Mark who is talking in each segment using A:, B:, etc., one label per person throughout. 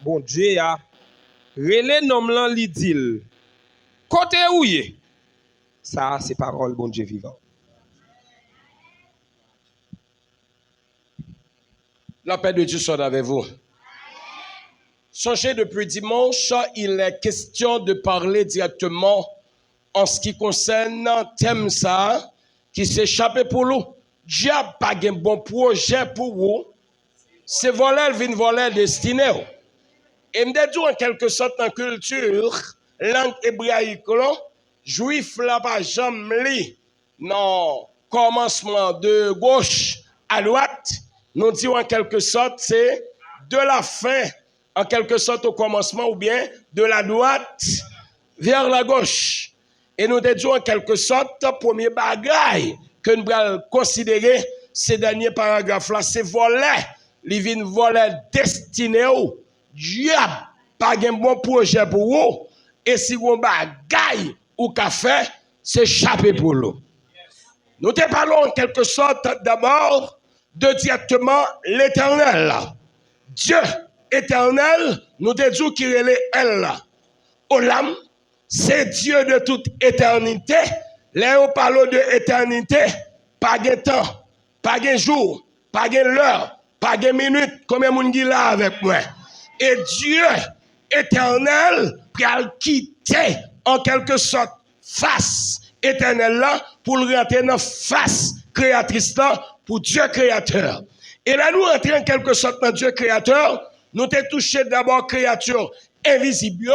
A: bon Dieu a relé nom lan li dil. Côté où y ça c'est parole bon Dieu vivant.
B: La paix de Dieu soit avec vous. Songez, depuis dimanche, il est question de parler directement en ce qui concerne thème ça qui s'échappe pour nous. Dieu n'a pas un bon projet pour vous. C'est voler, vient voler destiné. Et me dit en quelque sorte en culture, langue hébraïque, juif là pas jamais li non commencement de gauche à droite, nous disons en quelque sorte c'est de la fin en quelque sorte au commencement ou bien de la droite vers la gauche. Et nous disons en quelque sorte premier bagaille que nous allons considérer ces derniers paragraphes là, c'est voler, il vient voler destiné ou Dieu pas un bon projet pour vous et si vous bagaille ou café, c'est échapper pour l'eau. Nous te parlons en quelque sorte d'abord de directement l'éternel. Dieu éternel, nous te disons qu'il est elle. Olam, c'est Dieu de toute éternité. Là, on parle de éternité, pas de temps, pas de jour, pas de l'heure, pas de minute, comme on dit là avec moi. Et Dieu éternel, pour quitter en quelque sorte face éternelle là pour rentrer dans face créatrice là pour Dieu créateur. Et là nous rentrons en quelque sorte dans Dieu créateur, nous t'es touché d'abord créature invisible,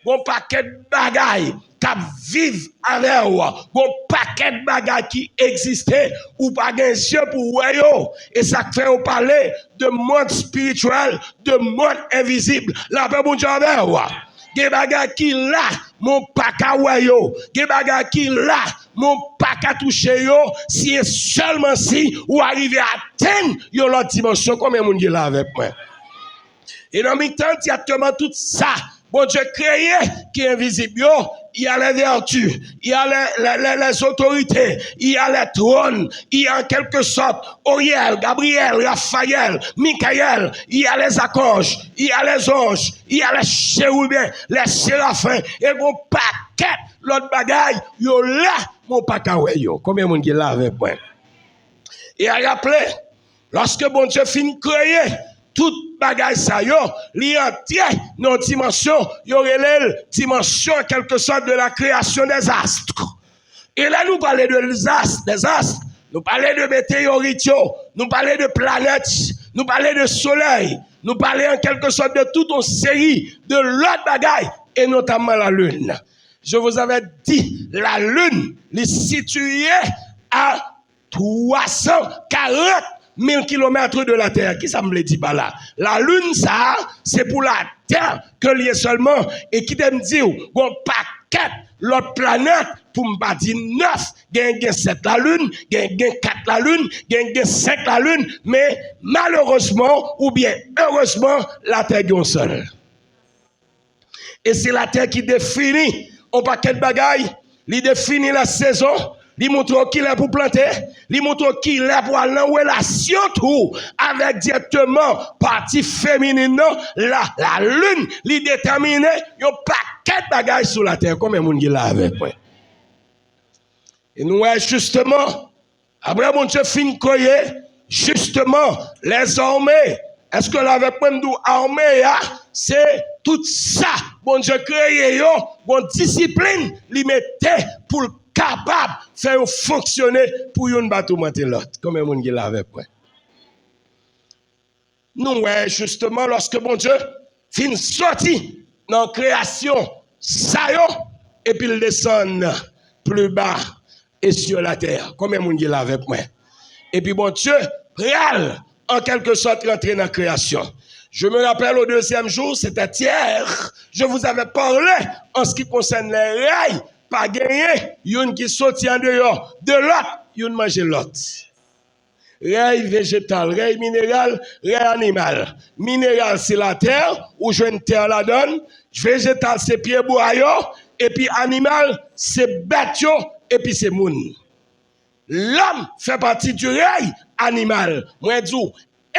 B: bon paquet de bagailles qui vivent avec vous, bon paquet de bagailles qui existaient ou pas de yeux pour voir. Et ça fait au parler de monde spirituel, de monde invisible. La paix bon Dieu avec vous. Des bagages qui là, mon paka wayo. Des bagages qui là, mon paka touché yo. Si et seulement si, ou arriver à atteindre yo l'autre dimension, comme mon Dieu là avec moi. Et dans le temps, directement tout ça, bon Dieu créé, qui est invisible, il y a les vertus, il y a les autorités, il y a les trônes, il y a en quelque sorte Oriel, Gabriel, Raphaël, Michael, il y a les archanges, il y a les anges, il y a les chérubins, les séraphins, et mon paquet, l'autre bagaille, yo là, mon paquet, yo. Combien de monde qui est là avec moi? Et à rappeler, lorsque bon Dieu finit créer, tout bagage ça yo, li entier non dimension, yo relève dimension en quelque sorte de la création des astres. Et là nous parlons des astres, nous parlons de météorites, nous parlons de planètes, nous parlons de soleil, nous parlons en quelque sorte de toute une série de l'autre bagaille et notamment la lune. Je vous avais dit, la lune est située à 340 1000 kilomètres de la Terre. Qui ça me le dit pas là? La Lune, ça, c'est pour la Terre que lié seulement. Et qui t'aime dire, bon paquet, l'autre planète, pour me pas dire 9, gagne 7 la Lune, gagne 4 la Lune, gagne 5 la Lune, mais malheureusement, ou bien heureusement, la Terre est seule. Et c'est la Terre qui définit, un paquet de bagailles, il définit la saison, il montre qu'il est pour planter, il montre qu'il est pour aller en relation tout avec directement partie féminine, la lune, il détermine un paquet de bagages sur la terre. Combien de monde là avec moi? Et nous, justement, après mon Dieu fin croyer, justement, les armées, est-ce que avec moi nous armée, c'est tout ça, bon Dieu créé, bon discipline, il mettait pour capable de faire fonctionner pour une bateau l'autre. Combien de monde là avec moi? Nous, justement, lorsque mon Dieu fin sorti dans la création, ça et puis il descend plus bas et sur la terre. Combien de monde là avec moi? Et puis mon Dieu, réel, en quelque sorte, rentrer dans la création. Je me rappelle au deuxième jour, c'était hier, je vous avais parlé en ce qui concerne les rails. Pas gagné, yon qui sorti en dehors de l'autre, yon mange l'autre. Ray végétal, ray minéral, ray animal. Minéral c'est la terre, ou jeune terre la donne. Végétal c'est pied bois, et puis animal c'est bête, et puis c'est moun. L'homme fait partie du ray animal. Moi dis,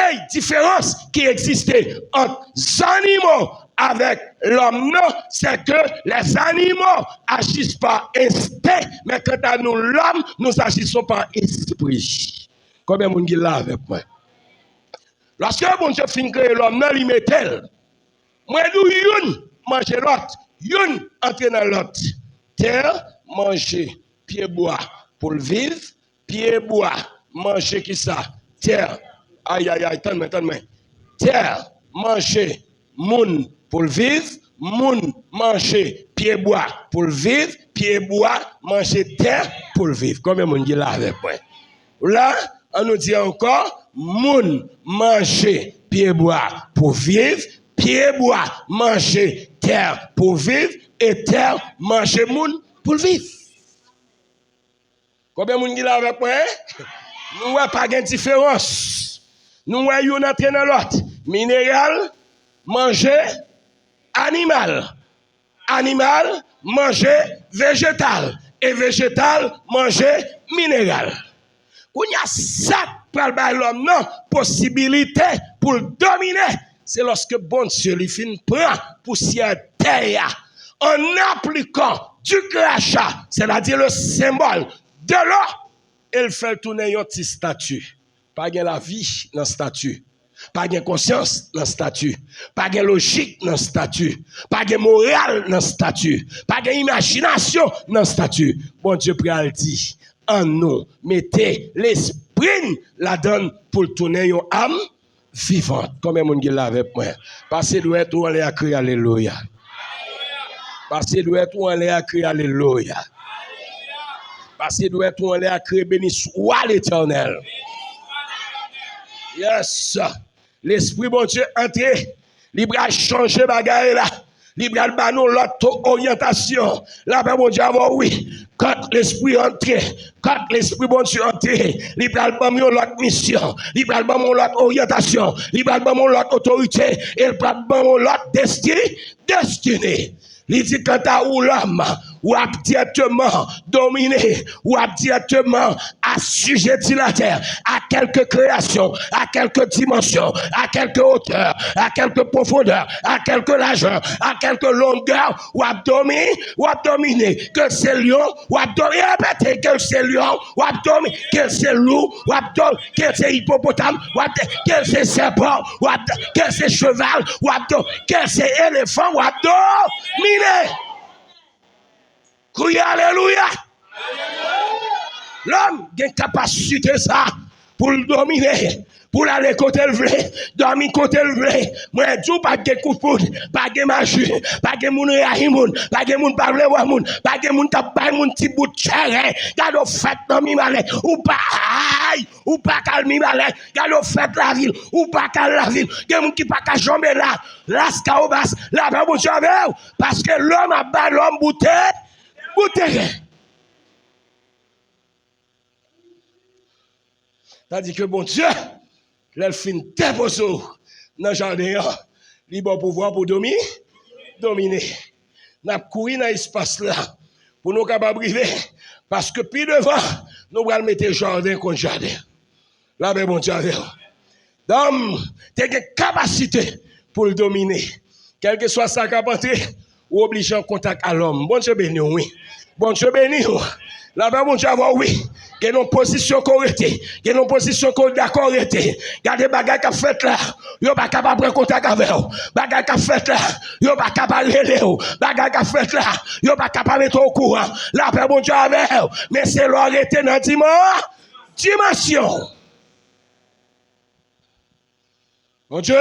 B: Et différence qui existait entre les animaux avec l'homme, non, c'est que les animaux agissent par instinct, mais quant à nous, l'homme, nous agissons par esprit. Combien de monde qui là avec moi? Lorsque bon Dieu finit créer l'homme, non, il met tel. Moi, nous, une, manger l'autre, une, entrer dans l'autre. Terre, manger, pied bois pour le vivre, pied bois, manger qui ça? Terre. Aïe, aïe, aïe, attends-moi. Terre, manger, moun pour le vivre, moun manger, pied bois pour le vivre, pied bois, manger terre pour le vivre. Combien de monde qui là avec moi? Là, on nous dit encore, moun manger, pied bois pour vivre, pied bois manger terre pour vivre, et terre manger moun pour vivre. Combien de monde qui là avec moi? Nous n'avons pas de différence. Nous avons une entrée dans l'autre. Minéral, manger, animal. Animal, manger, végétal. Et végétal, manger, minéral. Quand il y a ça par l'homme, non, possibilité pour le dominer, c'est lorsque bon Dieu lui fin prend poussière terre en appliquant du crachat, c'est-à-dire le symbole de l'eau, il fait tourner un petit statut. Pas de la vie dans le statut. Pas de conscience dans le statut. Pas de logique dans le statut. Pas de morale dans le statut. Pas d'imagination dans le statut. Bon Dieu pral dit, en nous, mettez l'esprit la donne pour tourner une âme vivante. Combien de monde qui l'a avec moi? Parce que doit être où on a crié alléluia. Parce que doit être où on a crié alléluia. Parce que doit être où on a crié béni soit l'Éternel. Yes. L'esprit bon Dieu entré, il va changer bagaille là. Il va nous l'autre orientation. Là ben bon Dieu oui. Quand l'esprit entré, quand l'esprit bon Dieu entré, il va nous l'autre mission, il va nous l'autre orientation, il va nous l'autre autorité, il va nous l'autre destinée. Il dit quand à ou l'homme ou a directement dominé ou a directement assujetti la terre à quelques créations, à quelques dimensions, à quelques hauteurs, à quelques profondeurs, à quelques largeurs, à quelques longueurs, ou a dominé que c'est lion, ou a dominé que c'est lion, ou a dominé que c'est loup, ou a dominé que c'est hippopotame, ou a que c'est serpent, ou a que c'est cheval, ou a que c'est éléphant, ou a dominé. Criez alléluia. L'homme a une capacité ça pour le dominer, pour aller côté le vrai, dormir côté le vrai. Moi, je pas de coup de poudre, pas de magie, pas de moun réahimoun, pas de moun parler ou moun, pas de moun tapay moun petit bout de chair, gado fait dans mi malais, ou pas calmi malais, gado fait la ville, ou pas cal la ville, de moun qui pas ka jambe là, lasca au bas, là pas bon avec parce que l'homme a bas l'homme bouteille. Tandis que bon Dieu, l'elfin dépose dans le jardin, il a pouvoir pour dominer. Nous avons couru dans l'espace là pour nous capables briver. Parce que puis devant, nous allons mettre le jardin contre jardin. Là, ben bon Dieu, donc, tu as une capacité pour le dominer. Quel que soit sa capacité, ou obligé en contact à l'homme. Bon Dieu béni, oui. Bon Dieu béni, là-bas, bon Dieu, oui. Il y a une position correcte. Il y a une position d'accord. Regardez, bagay qu'a fait là. Yo pas capable prendre contact avec vous. Bagay qu'a fait là. Yo pas capable relé vous. Bagay qu'a fait là. Yo pas capable être au courant. Là, bon Dieu avec vous. Mais c'est l'arrêté dans dimension. Bon Dieu,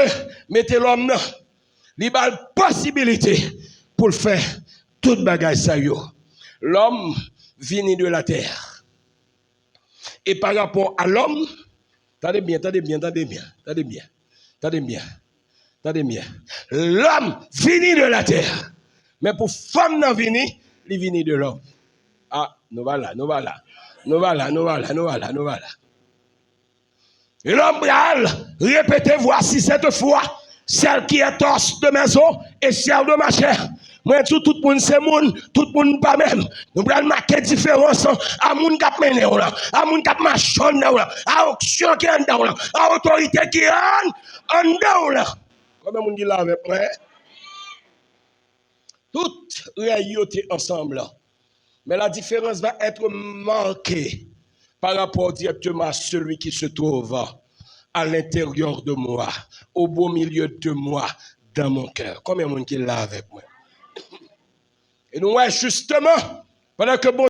B: mettez l'homme là. Il a la possibilité pour le faire toute bagaille ça yo. L'homme vient de la terre. Et par rapport à l'homme, attendez bien. L'homme vient de la terre. Mais pour femme non venir, il vient de l'homme. Ah, nous voilà. Et l'homme répétez voici cette fois, celle qui est os de maison et celle de ma chair. Moi, tout le monde, c'est moun, tout le monde pas même. Nous prenons marquer différence à moun qui a mené, à moun qui a marché, à auction qui est en dedans, à autorité qui est en dedans. Comment on dit là avec moi? Toutes réalités ensemble. Mais la différence va être marquée par rapport directement à celui qui se trouve à l'intérieur de moi, au beau milieu de moi, dans mon cœur. Combien de monde qui est là avec moi? Et nous, justement, pendant que bon